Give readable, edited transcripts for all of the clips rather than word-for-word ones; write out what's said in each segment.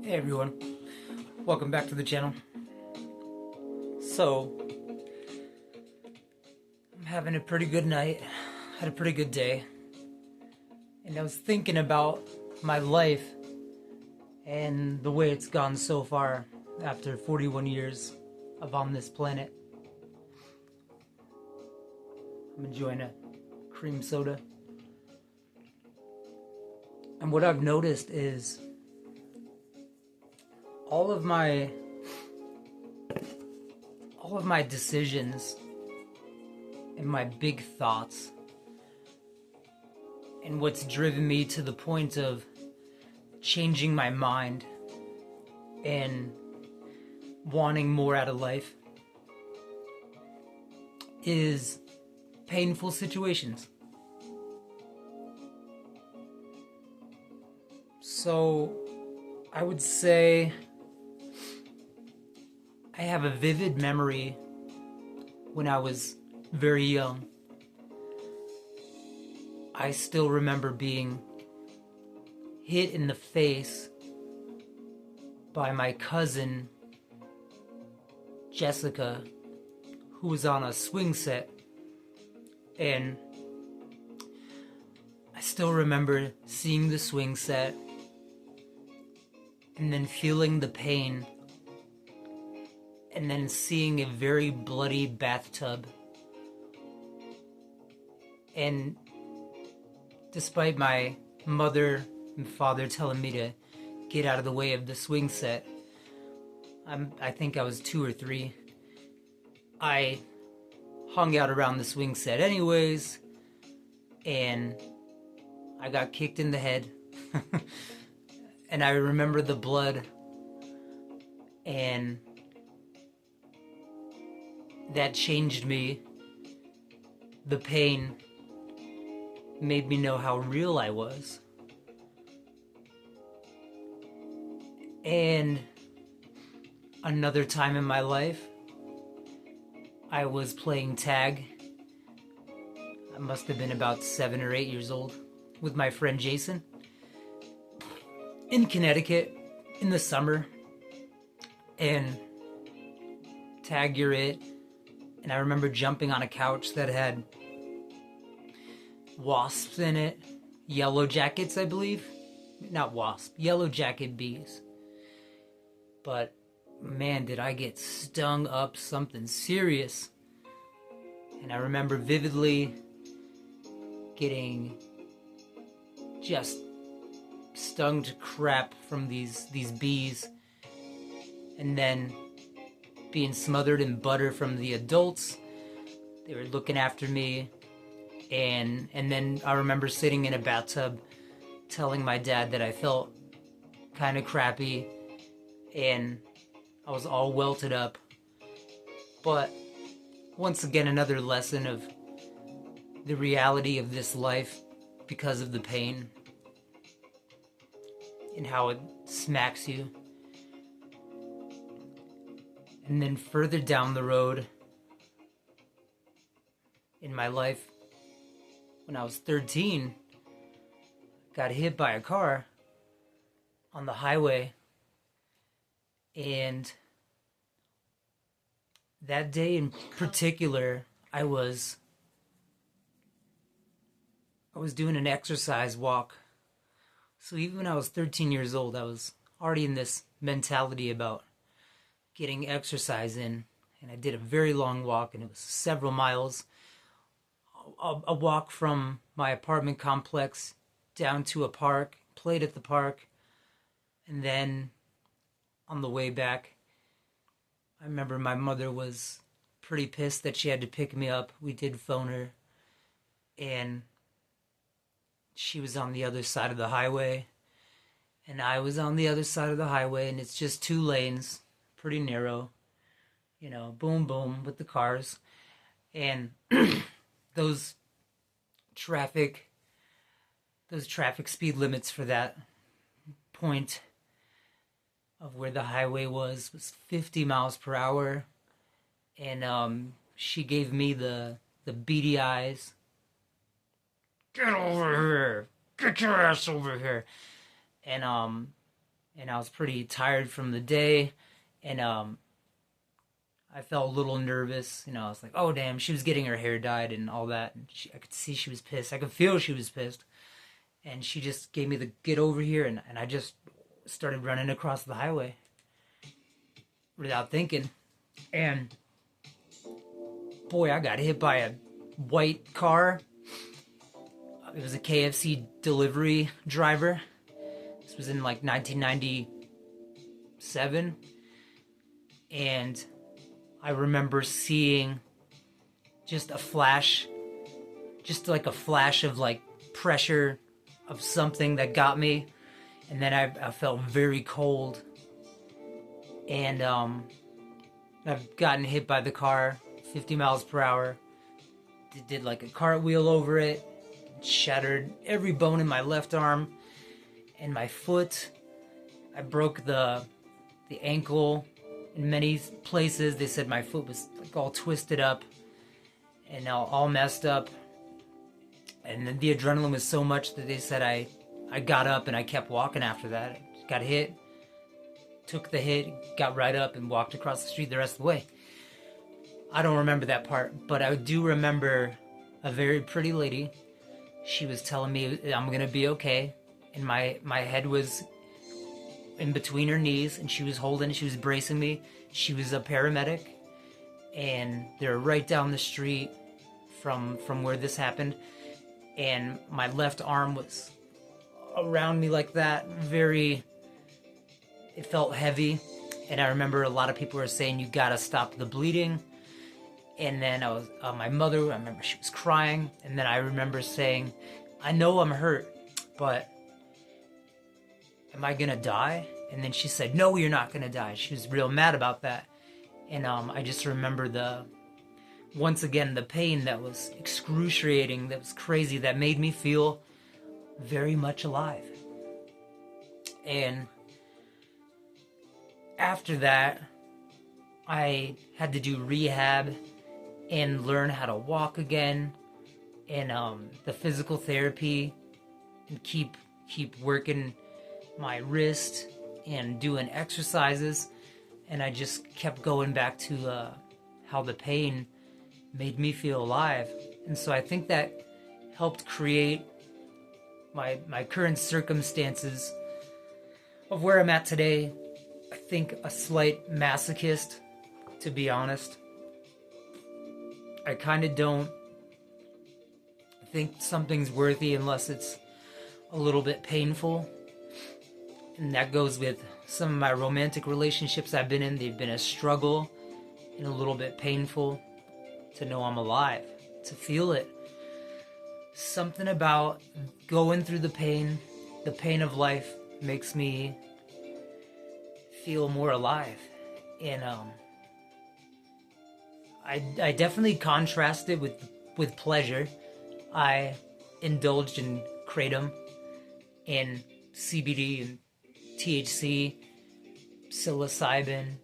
Hey everyone, welcome back to the channel. So, I'm having a pretty good night, had a pretty good day, and I was thinking about my life and the way it's gone so far after 41 years of on this planet. I'm enjoying a cream soda. And what I've noticed is all of my decisions and my big thoughts and what's driven me to the point of changing my mind and wanting more out of life is painful situations. So I would say I have a vivid memory when I was very young. I still remember being hit in the face by my cousin Jessica, who was on a swing set, and I still remember seeing the swing set and then feeling the pain and then seeing a very bloody bathtub. And despite my mother and father telling me to get out of the way of the swing set, I think I was 2 or 3. I hung out around the swing set anyways, and I got kicked in the head. And I remember the blood, and that changed me. The pain made me know how real I was. And another time in my life, I was playing tag. I must have been about 7 or 8 years old with my friend Jason in Connecticut in the summer. And tag, you're it. And I remember jumping on a couch that had wasps in it. Yellow jackets, I believe. Not wasp, yellow jacket bees. But man, did I get stung up something serious. And I remember vividly getting just stung to crap from these bees, and then being smothered in butter from the adults. They were looking after me, and then I remember sitting in a bathtub telling my dad that I felt kind of crappy and I was all welted up. But once again, another lesson of the reality of this life because of the pain and how it smacks you. And then further down the road in my life, when I was 13, got hit by a car on the highway. And that day in particular, I was doing an exercise walk. So even when I was 13 years old, I was already in this mentality about getting exercise in. And I did a very long walk, and it was several miles. A walk from my apartment complex down to a park, played at the park, and then on the way back, I remember my mother was pretty pissed that she had to pick me up. We did phone her, and she was on the other side of the highway, and I was on the other side of the highway, and it's just 2 lanes, pretty narrow, boom, boom with the cars, and those traffic speed limits for that point of where the highway was 50 miles per hour. And she gave me the beady eyes. Get over here. Get your ass over here. And and I was pretty tired from the day, and I felt a little nervous. I was like, oh damn, she was getting her hair dyed and all that, and I could see she was pissed. I could feel she was pissed, and she just gave me the get over here, and I just started running across the highway without thinking, and boy, I got hit by a white car. It was a KFC delivery driver. This was in like 1997, and I remember seeing just a flash, just like a flash of like pressure of something that got me, and then I felt very cold, and I've gotten hit by the car 50 miles per hour, did like a cartwheel over it, shattered every bone in my left arm and my foot. I broke the ankle in many places. They said my foot was like all twisted up and all messed up. And then the adrenaline was so much that they said I got up and I kept walking after that. I got hit, took the hit, got right up and walked across the street the rest of the way. I don't remember that part, but I do remember a very pretty lady. She was telling me I'm gonna be okay, and my head was in between her knees, and she was bracing me. She was a paramedic, and they're right down the street from where this happened, and my left arm was around me like that, it felt heavy, and I remember a lot of people were saying, you gotta stop the bleeding. And then I was, my mother, I remember she was crying. And then I remember saying, I know I'm hurt, but am I gonna die? And then she said, no, you're not gonna die. She was real mad about that. And I just remember once again, the pain that was excruciating, that was crazy, that made me feel very much alive. And after that, I had to do rehab and learn how to walk again, and the physical therapy, and keep working my wrist and doing exercises, and I just kept going back to how the pain made me feel alive. And so I think that helped create my current circumstances of where I'm at today. I think a slight masochist, to be honest. I kind of don't think something's worthy unless it's a little bit painful. And that goes with some of my romantic relationships I've been in. They've been a struggle and a little bit painful to know I'm alive, to feel it. Something about going through the pain of life makes me feel more alive. And I definitely contrast it with pleasure. I indulged in kratom and CBD and THC, psilocybin,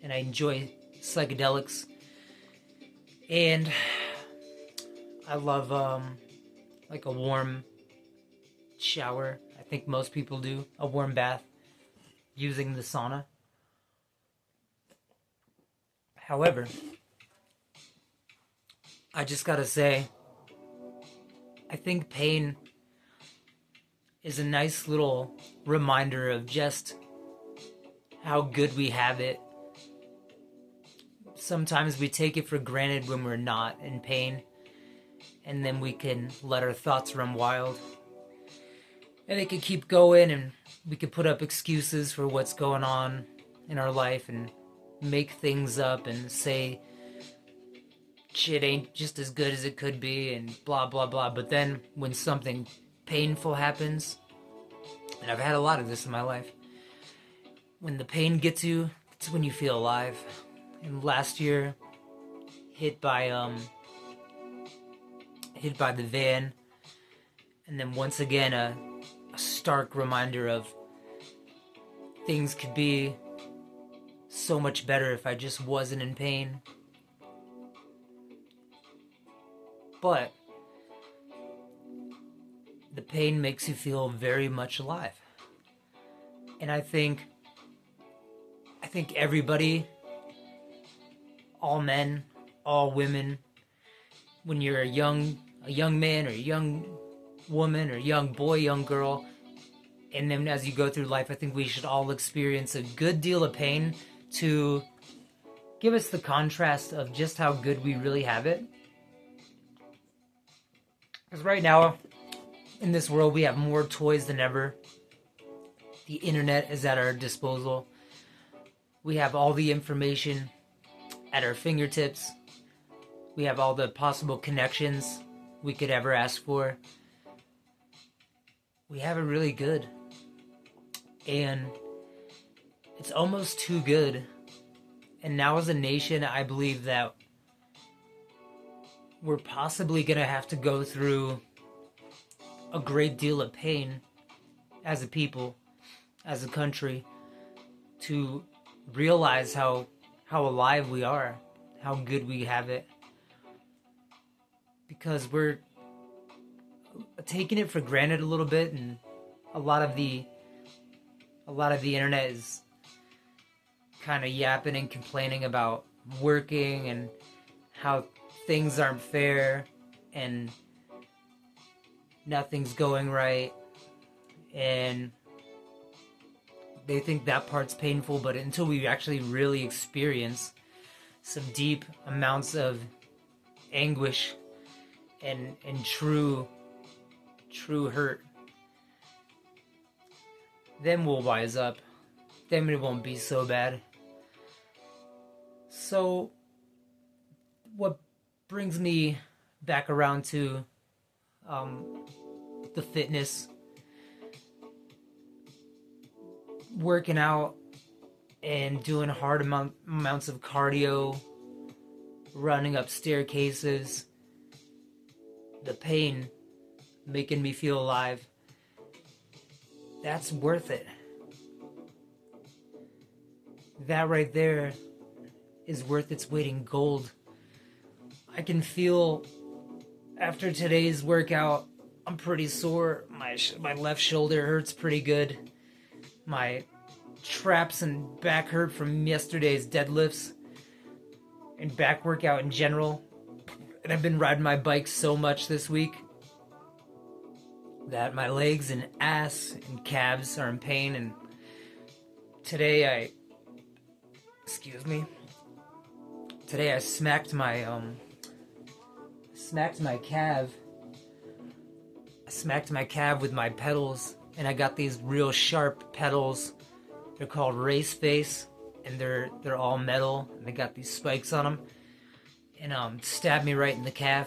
and I enjoy psychedelics. And I love like a warm shower. I think most people do. A warm bath using the sauna. However, I just gotta say, I think pain is a nice little reminder of just how good we have it. Sometimes we take it for granted when we're not in pain, and then we can let our thoughts run wild. And they can keep going, and we can put up excuses for what's going on in our life and make things up and say shit ain't just as good as it could be and blah blah blah. But then when something painful happens, and I've had a lot of this in my life, when the pain gets you, it's when you feel alive. And last year, hit by the van, and then once again a stark reminder of things could be so much better if I just wasn't in pain. But the pain makes you feel very much alive. And I think everybody, all men, all women, when you're a young man or a young woman or young boy, young girl, and then as you go through life, I think we should all experience a good deal of pain to give us the contrast of just how good we really have it. Because right now, in this world, we have more toys than ever. The internet is at our disposal. We have all the information at our fingertips. We have all the possible connections we could ever ask for. We have it really good. And it's almost too good. And now as a nation, I believe that we're possibly going to have to go through a great deal of pain as a people, as a country, to realize how alive we are, how good we have it. Because we're taking it for granted a little bit, and a lot of the internet is kind of yapping and complaining about working and how things aren't fair and nothing's going right, and they think that part's painful, but until we actually really experience some deep amounts of anguish and true hurt, then we'll wise up. Then it won't be so bad. So, what brings me back around to the fitness, working out and doing hard amounts of cardio, running up staircases, the pain making me feel alive, that's worth it. That right there is worth its weight in gold. I can feel after today's workout, I'm pretty sore. My left shoulder hurts pretty good. My traps and back hurt from yesterday's deadlifts and back workout in general. And I've been riding my bike so much this week that my legs and ass and calves are in pain. And today I smacked my calf. I smacked my calf with my pedals, and I got these real sharp pedals. They're called Race Face, and they're all metal, and they got these spikes on them. And stabbed me right in the calf.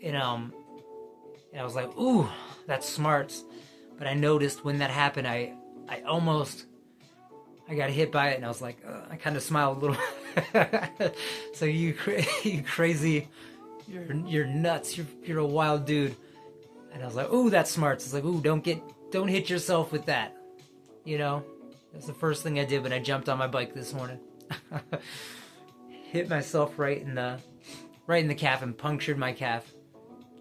And I was like, ooh, that's smart. But I noticed when that happened, I got hit by it, and I was like, I kind of smiled a little. So you crazy, you're nuts. You're a wild dude. And I was like, ooh, that's smart. It's like, ooh, don't hit yourself with that. You know, that's the first thing I did when I jumped on my bike this morning. Hit myself right in the calf and punctured my calf.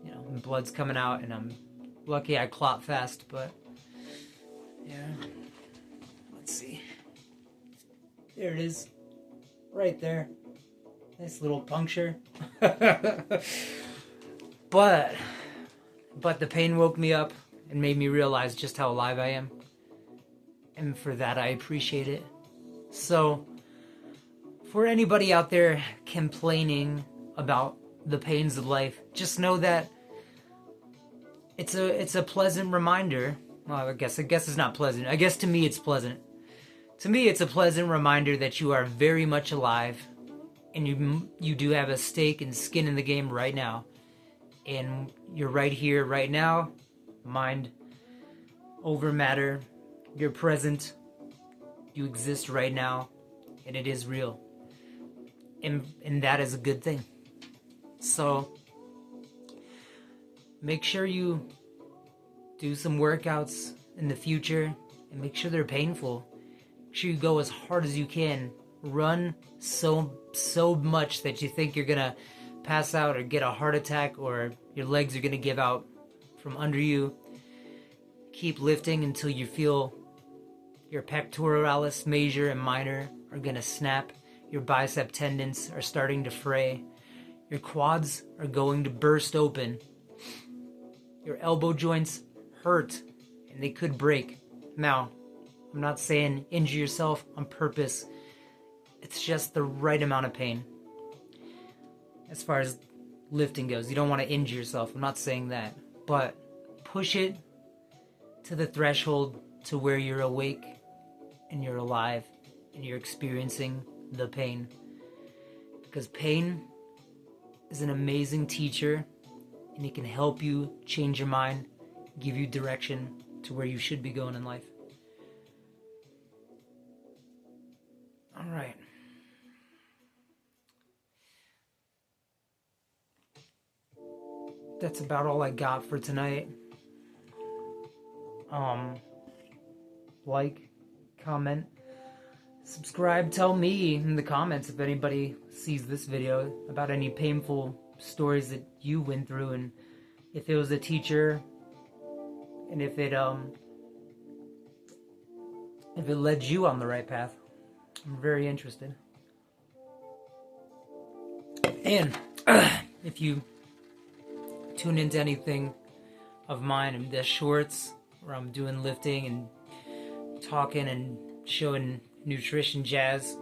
You know, and blood's coming out, and I'm lucky I clot fast, but yeah. Let's see. There it is. Right there. Nice little puncture. But the pain woke me up and made me realize just how alive I am. And for that, I appreciate it. So, for anybody out there complaining about the pains of life, just know that it's a pleasant reminder. Well, I guess it's not pleasant. I guess to me it's pleasant. To me, it's a pleasant reminder that you are very much alive, and you do have a stake and skin in the game right now. And you're right here, right now. Mind over matter. You're present. You exist right now, and it is real. And that is a good thing. So, make sure you do some workouts in the future, and make sure they're painful. Make sure you go as hard as you can. Run so much that you think you're gonna pass out or get a heart attack, or your legs are gonna give out from under you. Keep lifting until you feel Your pectoralis major and minor are gonna snap. Your bicep tendons are starting to fray. Your quads are going to burst open. Your elbow joints hurt and they could break. Now, I'm not saying injure yourself on purpose. It's just the right amount of pain. As far as lifting goes, you don't want to injure yourself. I'm not saying that. But push it to the threshold to where you're awake and you're alive and you're experiencing the pain. Because pain is an amazing teacher and it can help you change your mind, give you direction to where you should be going in life. All right. That's about all I got for tonight. Like, comment, subscribe, tell me in the comments if anybody sees this video about any painful stories that you went through, and if it was a teacher, and if it led you on the right path. I'm very interested. And if you tune into anything of mine and the shorts where I'm doing lifting and talking and showing nutrition jazz,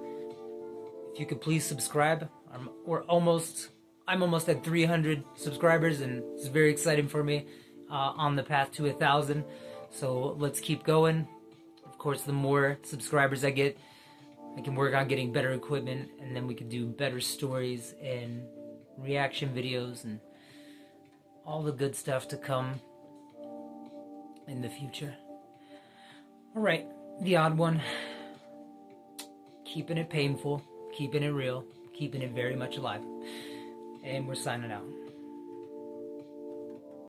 if you could please subscribe. I'm almost at 300 subscribers, and it's very exciting for me, on the path to 1,000. So let's keep going. Of course, the more subscribers I get, I can work on getting better equipment, and then we can do better stories and reaction videos and all the good stuff to come in the future. Alright, the odd one. Keeping it painful, keeping it real, keeping it very much alive. And we're signing out.